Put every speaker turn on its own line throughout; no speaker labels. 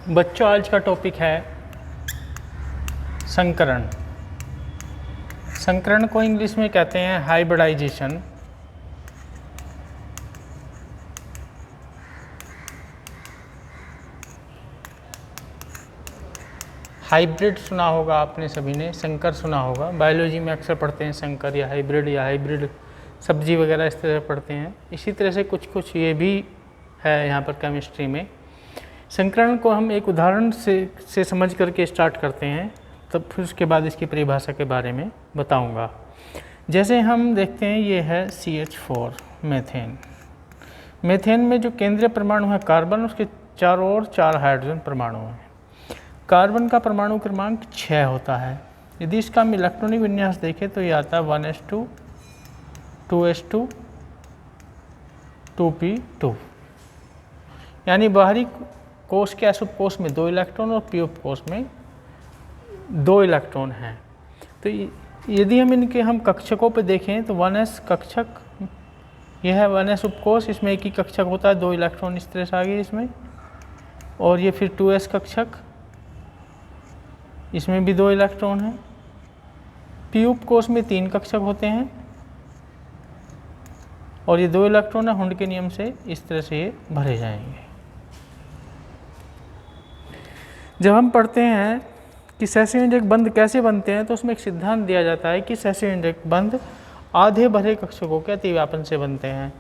बच्चों, आज का टॉपिक है संकरण। संकरण को इंग्लिश में कहते हैं हाइब्रिडाइजेशन। हाइब्रिड सुना होगा आपने सभी ने, संकर सुना होगा। बायोलॉजी में अक्सर पढ़ते हैं संकर या हाइब्रिड सब्जी वगैरह इस तरह पढ़ते हैं। इसी तरह से कुछ ये भी है यहाँ पर केमिस्ट्री में। संकरण को हम एक उदाहरण से समझ करके स्टार्ट करते हैं, तब फिर उसके बाद इसकी परिभाषा के बारे में बताऊंगा। जैसे हम देखते हैं, ये है CH4 मीथेन। मीथेन में जो केंद्रीय परमाणु है कार्बन, उसके चारों ओर 4 हाइड्रोजन परमाणु हैं। कार्बन का परमाणु क्रमांक 6 होता है। यदि इसका हम इलेक्ट्रॉनिक विन्यास देखें तो ये आता है 1s2 2s2 2p2, यानी बाहरी कोश के एस उपकोश में 2 इलेक्ट्रॉन और पी उपकोश में 2 इलेक्ट्रॉन हैं। तो यदि हम कक्षकों पे देखें तो 1s कक्षक, यह है 1s उपकोश, इसमें एक ही कक्षक होता है, 2 इलेक्ट्रॉन इस तरह से आ गए इसमें। और ये फिर 2s कक्षक, इसमें भी 2 इलेक्ट्रॉन हैं। पी उपकोश में 3 कक्षक होते हैं और ये 2 इलेक्ट्रॉन है, हुंड के नियम से इस तरह से ये भरे जाएंगे। जब हम पढ़ते हैं कि सहसंयोजक बंध कैसे बनते हैं, तो उसमें एक सिद्धांत दिया जाता है कि सहसंयोजक बंध आधे भरे कक्षकों के अतिव्यापन से बनते हैं।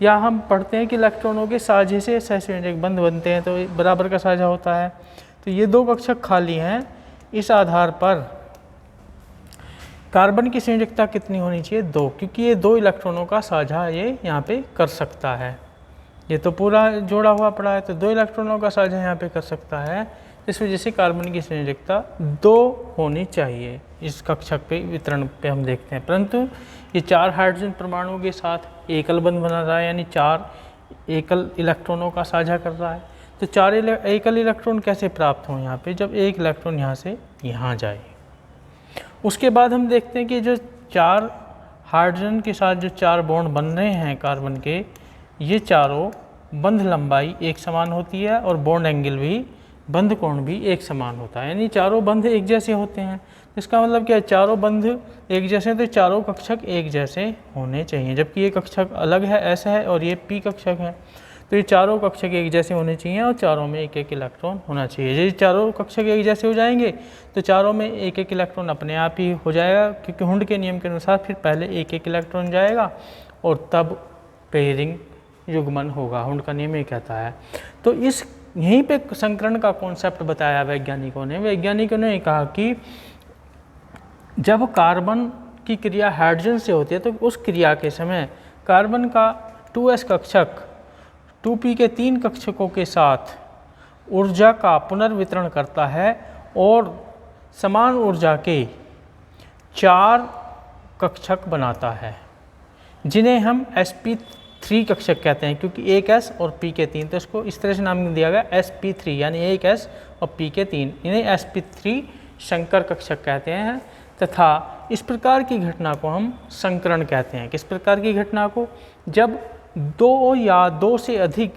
या हम पढ़ते हैं कि इलेक्ट्रॉनों के साझे से सहसंयोजक बंध बनते हैं, तो बराबर का साझा होता है। तो ये 2 कक्षक खाली हैं। इस आधार पर कार्बन की संयोजकता कितनी होनी चाहिए? 2, क्योंकि ये 2 इलेक्ट्रॉनों का साझा ये यहाँ पे कर सकता है। ये तो पूरा जोड़ा हुआ पड़ा है, तो 2 इलेक्ट्रॉनों का साझा यहाँ पे कर सकता है। इस वजह से कार्बन की संयोजकता 2 होनी चाहिए। इस कक्षक पे वितरण पे हम देखते हैं, परंतु ये 4 हाइड्रोजन परमाणुओं के साथ एकल बंध बना रहा है, यानी 4 एकल इलेक्ट्रॉनों का साझा कर रहा है। तो 4 एकल इलेक्ट्रॉन कैसे प्राप्त हों यहाँ पे? जब एक इलेक्ट्रॉन यहाँ से यहाँ जाए। उसके बाद हम देखते हैं कि जो 4 हाइड्रोजन के साथ जो 4 बॉन्ड बन रहे हैं कार्बन के, ये चारों बंध लंबाई एक समान होती है और बॉन्ड एंगल भी, बंध कोण भी एक समान होता है, यानी चारों बंध एक जैसे होते हैं। इसका मतलब क्या है? चारों बंध एक जैसे, तो चारों कक्षक एक जैसे होने चाहिए। जबकि ये कक्षक अलग है, ऐसा है, और ये पी कक्षक है, तो ये चारों कक्षक एक जैसे होने चाहिए और चारों में एक एक इलेक्ट्रॉन होना चाहिए। यदि चारों कक्षक एक जैसे हो जाएंगे तो चारों में एक एक इलेक्ट्रॉन अपने आप ही हो जाएगा, क्योंकि हुंड के नियम के अनुसार फिर पहले एक एक इलेक्ट्रॉन जाएगा और तब पेयरिंग युग्मन होगा। हुंड का नियम ये कहता है। तो यहीं पे संकरण का कॉन्सेप्ट बताया वैज्ञानिकों ने। वैज्ञानिकों ने कहा कि जब कार्बन की क्रिया हाइड्रोजन से होती है, तो उस क्रिया के समय कार्बन का 2s कक्षक 2p के 3 कक्षकों के साथ ऊर्जा का पुनर्वितरण करता है और समान ऊर्जा के 4 कक्षक बनाता है, जिन्हें हम sp3 कक्षक कहते हैं, क्योंकि एक s और p के 3, तो इसको इस तरह से नाम दिया गया sp3, यानी एक s और p के 3, इन्हें sp3 संकर कक्षक कहते हैं। तथा इस प्रकार की घटना को हम संकरण कहते हैं। किस प्रकार की घटना को? जब 2 या 2 से अधिक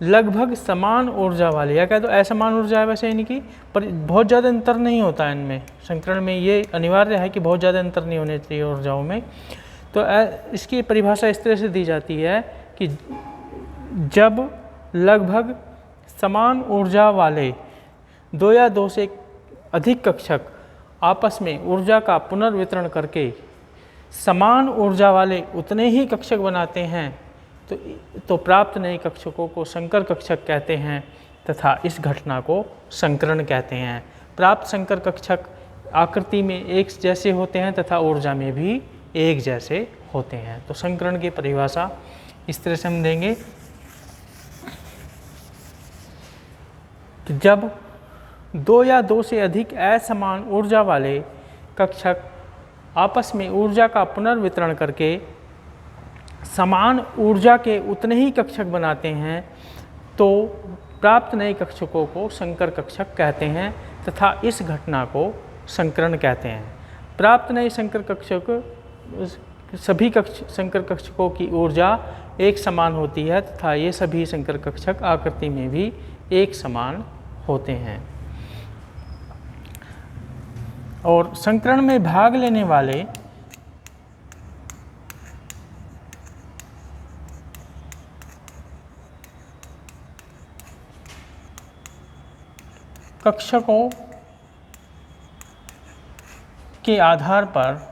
लगभग समान ऊर्जा वाले, या कह दो असमान ऊर्जा है वैसे इनकी, पर बहुत ज़्यादा अंतर नहीं होता है इनमें। संकरण में ये अनिवार्य है कि बहुत ज़्यादा अंतर नहीं होने चाहिए ऊर्जाओं में। तो इसकी परिभाषा इस तरह से दी जाती है कि जब लगभग समान ऊर्जा वाले 2 या 2 से अधिक कक्षक आपस में ऊर्जा का पुनर्वितरण करके समान ऊर्जा वाले उतने ही कक्षक बनाते हैं, तो प्राप्त नए कक्षकों को संकर कक्षक कहते हैं तथा इस घटना को संकरण कहते हैं। प्राप्त संकर कक्षक आकृति में एक जैसे होते हैं तथा ऊर्जा में भी एक जैसे होते हैं। तो संकरण की परिभाषा इस तरह से हम देंगे कि जब 2 या 2 से अधिक असमान ऊर्जा वाले कक्षक आपस में ऊर्जा का पुनर्वितरण करके समान ऊर्जा के उतने ही कक्षक बनाते हैं, तो प्राप्त नए कक्षकों को संकर कक्षक कहते हैं तथा इस घटना को संकरण कहते हैं। प्राप्त नए संकर कक्षक, सभी संकर कक्षकों की ऊर्जा एक समान होती है तथा ये सभी संकर कक्षक आकृति में भी एक समान होते हैं। और संकरण में भाग लेने वाले कक्षकों के आधार पर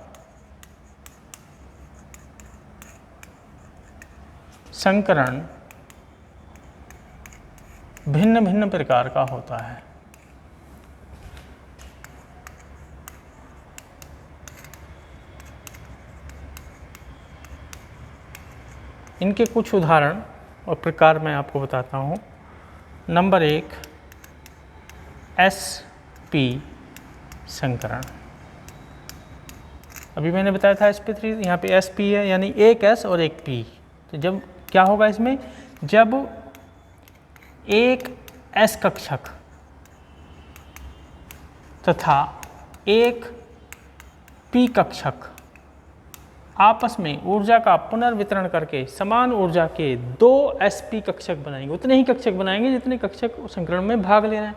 संकरण भिन्न भिन्न प्रकार का होता है। इनके कुछ उदाहरण और प्रकार मैं आपको बताता हूँ। नंबर 1, sp संकरण। अभी मैंने बताया था sp3, यहाँ पे sp है, यानी एक s और एक p। तो जब क्या होगा इसमें, जब एक s कक्षक तथा एक p कक्षक आपस में ऊर्जा का पुनर्वितरण करके समान ऊर्जा के दो sp कक्षक बनाएंगे। उतने ही कक्षक बनाएंगे जितने कक्षक संकरण में भाग ले रहे हैं।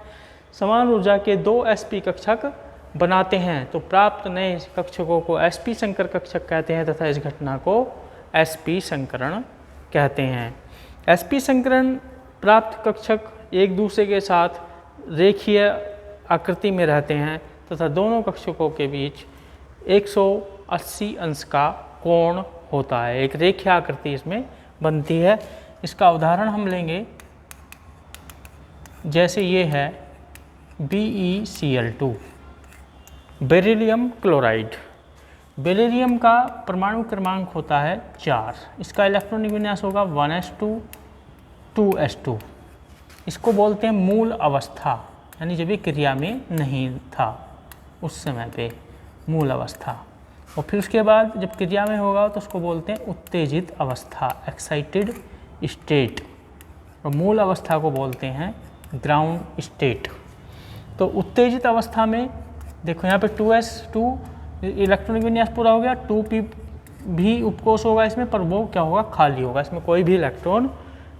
समान ऊर्जा के दो sp कक्षक बनाते हैं तो प्राप्त नए कक्षकों को sp संकर कक्षक कहते हैं तथा इस घटना को sp संकरण कहते हैं। sp संकरण प्राप्त कक्षक एक दूसरे के साथ रेखीय आकृति में रहते हैं तथा दोनों कक्षकों के बीच 180 अंश का कोण होता है। एक रेखीय आकृति इसमें बनती है। इसका उदाहरण हम लेंगे, जैसे ये है BeCl2 बेरिलियम क्लोराइड। बेरिलियम का परमाणु क्रमांक होता है 4। इसका इलेक्ट्रॉनिक विन्यास होगा 1s2 2s2। इसको बोलते हैं मूल अवस्था, यानी जब ये क्रिया में नहीं था उस समय पे मूल अवस्था। और फिर उसके बाद जब क्रिया में होगा तो उसको बोलते हैं उत्तेजित अवस्था, एक्साइटेड स्टेट। और मूल अवस्था को बोलते हैं ग्राउंड स्टेट। तो उत्तेजित अवस्था में देखो यहाँ पे 2s2 इलेक्ट्रॉनिक विन्यास पूरा हो गया, 2p भी उपकोष होगा इसमें, पर वो क्या होगा, खाली होगा, इसमें कोई भी इलेक्ट्रॉन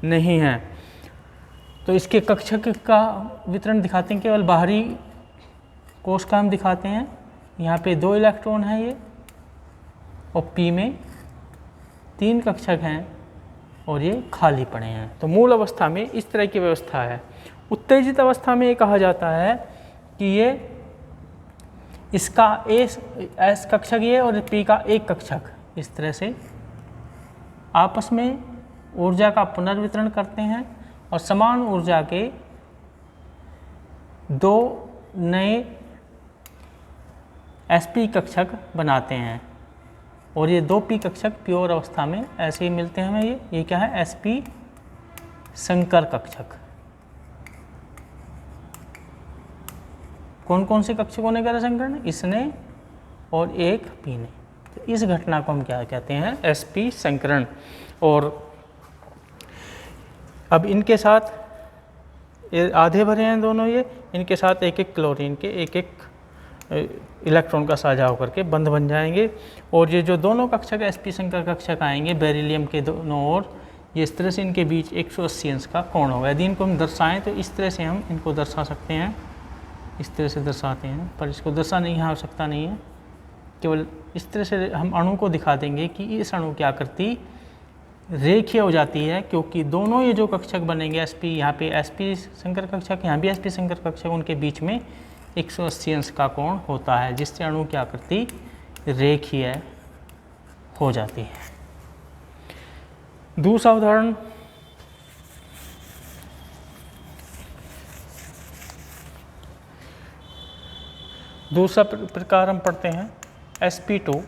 नहीं है। तो इसके कक्षक का वितरण दिखाते हैं, केवल बाहरी कोष का हम दिखाते हैं। यहाँ पे 2 इलेक्ट्रॉन हैं ये, और p में 3 कक्षक हैं और ये खाली पड़े हैं। तो मूल अवस्था में इस तरह की व्यवस्था है। उत्तेजित अवस्था में ये कहा जाता है कि ये इसका s कक्षक ये और p का एक कक्षक इस तरह से आपस में ऊर्जा का पुनर्वितरण करते हैं और समान ऊर्जा के 2 नए sp कक्षक बनाते हैं। और ये 2 p कक्षक प्योर अवस्था में ऐसे ही मिलते हैं हमें। ये क्या है, sp संकर कक्षक। कौन कौन से कक्षकों ने करा संकरण, इसने और एक p ने। तो इस घटना को हम क्या कहते हैं, sp संकरण। और अब इनके साथ आधे भरे हैं दोनों ये, इनके साथ एक एक क्लोरीन के एक एक इलेक्ट्रॉन का साझा होकर के बंध बन जाएंगे। और ये जो दोनों कक्षक sp संकर कक्षक आएंगे बेरिलियम के दोनों ओर, ये इस तरह से इनके बीच 180 अंश का कोण होगा। यदि इनको हम दर्शाएं तो इस तरह से हम इनको दर्शा सकते हैं, इस तरह से दर्शाते हैं, पर इसको दर्शाने की आवश्यकता नहीं है। केवल इस तरह से हम अणु को दिखा देंगे कि इस अणु की आकृति रेखीय हो जाती है, क्योंकि दोनों ये जो कक्षक बनेंगे sp, यहाँ पे sp संकर कक्षक, यहाँ भी sp संकर कक्षक, उनके बीच में 180 अंश का कोण होता है, जिससे अणु की आकृति रेखीय हो जाती है। दूसरा उदाहरण, दूसरा प्रकार हम पढ़ते हैं sp2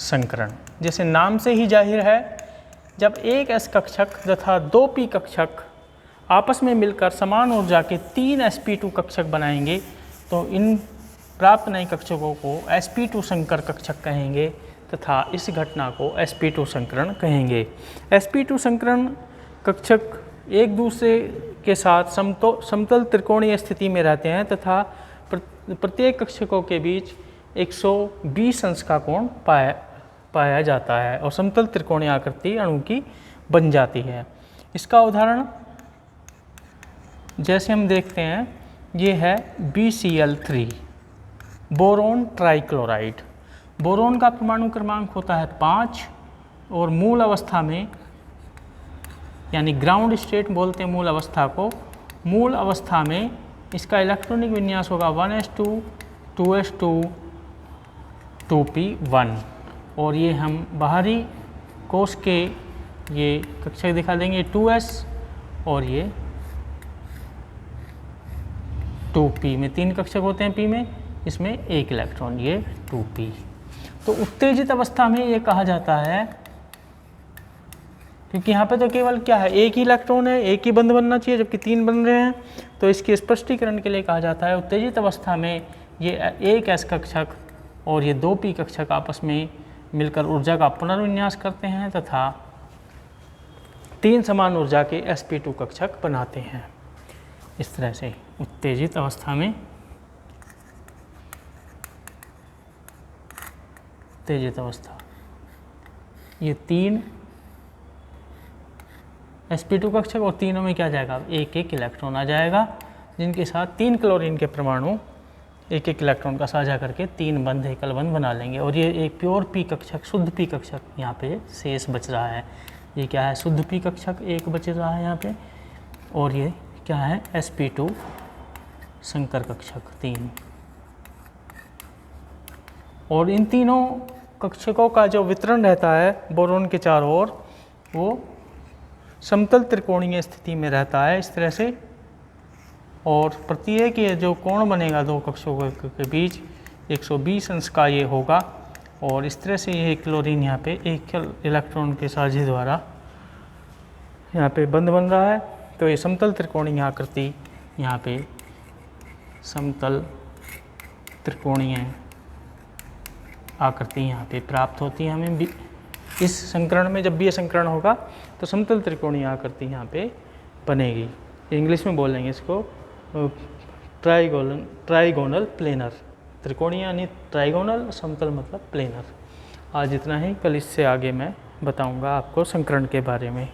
संकरण। जैसे नाम से ही जाहिर है, जब एक s कक्षक तथा 2 p कक्षक आपस में मिलकर समान ऊर्जा के 3 sp2 कक्षक बनाएंगे तो इन प्राप्त नए कक्षकों को sp2 संकर कक्षक कहेंगे तथा इस घटना को sp2 संकरण कहेंगे। sp2 संकरण कक्षक एक दूसरे के साथ समतल त्रिकोणीय स्थिति में रहते हैं तथा प्रत्येक कक्षकों के बीच 120 अंश का कोण पाया जाता है और समतल त्रिकोणीय आकृति अणु की बन जाती है। इसका उदाहरण जैसे हम देखते हैं ये है BCl3 बोरोन ट्राइक्लोराइड। बोरोन का परमाणु क्रमांक होता है 5 और मूल अवस्था में, यानी ग्राउंड स्टेट बोलते हैं मूल अवस्था को, मूल अवस्था में इसका इलेक्ट्रॉनिक विन्यास होगा 1s2 2s2 2p1। और ये हम बाहरी कोश के ये कक्षक दिखा देंगे 2s और ये 2p में 3 कक्षक होते हैं p में, इसमें 1 इलेक्ट्रॉन, ये 2p। तो उत्तेजित अवस्था में ये कहा जाता है, क्योंकि यहाँ पे तो केवल क्या है, एक ही इलेक्ट्रॉन है, एक ही बंध बनना चाहिए, जबकि 3 बन रहे हैं, तो इसके स्पष्टीकरण के लिए कहा जाता है उत्तेजित अवस्था में ये 1 s कक्षक और ये 2p कक्षक आपस में मिलकर ऊर्जा का पुनर्विन्यास करते हैं तथा 3 समान ऊर्जा के sp2 कक्षक बनाते हैं। इस तरह से उत्तेजित अवस्था में उत्तेजित अवस्था ये 3 sp2 कक्षक और तीनों में क्या जाएगा, 1-1 इलेक्ट्रॉन आ जाएगा, जिनके साथ 3 क्लोरीन के परमाणु 1-1 इलेक्ट्रॉन का साझा करके 3 बंध एकल बंध बना लेंगे। और ये एक प्योर p कक्षक, शुद्ध p कक्षक यहाँ पे शेष बच रहा है। ये क्या है, शुद्ध p कक्षक एक बच रहा है यहाँ पे, और ये क्या है, sp2 संकर कक्षक 3। और इन तीनों कक्षकों का जो वितरण रहता है बोरोन के चारों ओर, वो समतल त्रिकोणीय स्थिति में रहता है इस तरह से। और प्रत्येक ये जो कोण बनेगा दो कक्षकों के बीच 120 अंश का ये होगा। और इस तरह से ये क्लोरीन यहाँ पे एक इलेक्ट्रॉन के साझे द्वारा यहाँ पे बंध बन रहा है। तो ये समतल त्रिकोणीय आकृति यहाँ पे समतल त्रिकोणीय आकृति यहाँ पे प्राप्त होती है हमें भी। इस संकरण में जब भी ये संकरण होगा तो समतल त्रिकोणीय आकृति यहाँ पे बनेगी। इंग्लिश में बोलेंगे इसको ट्राइगोनल प्लेनर। त्रिकोणीय यानी ट्राइगोनल, समतल मतलब प्लेनर। आज इतना ही, कल इससे आगे मैं बताऊंगा आपको संकरण के बारे में।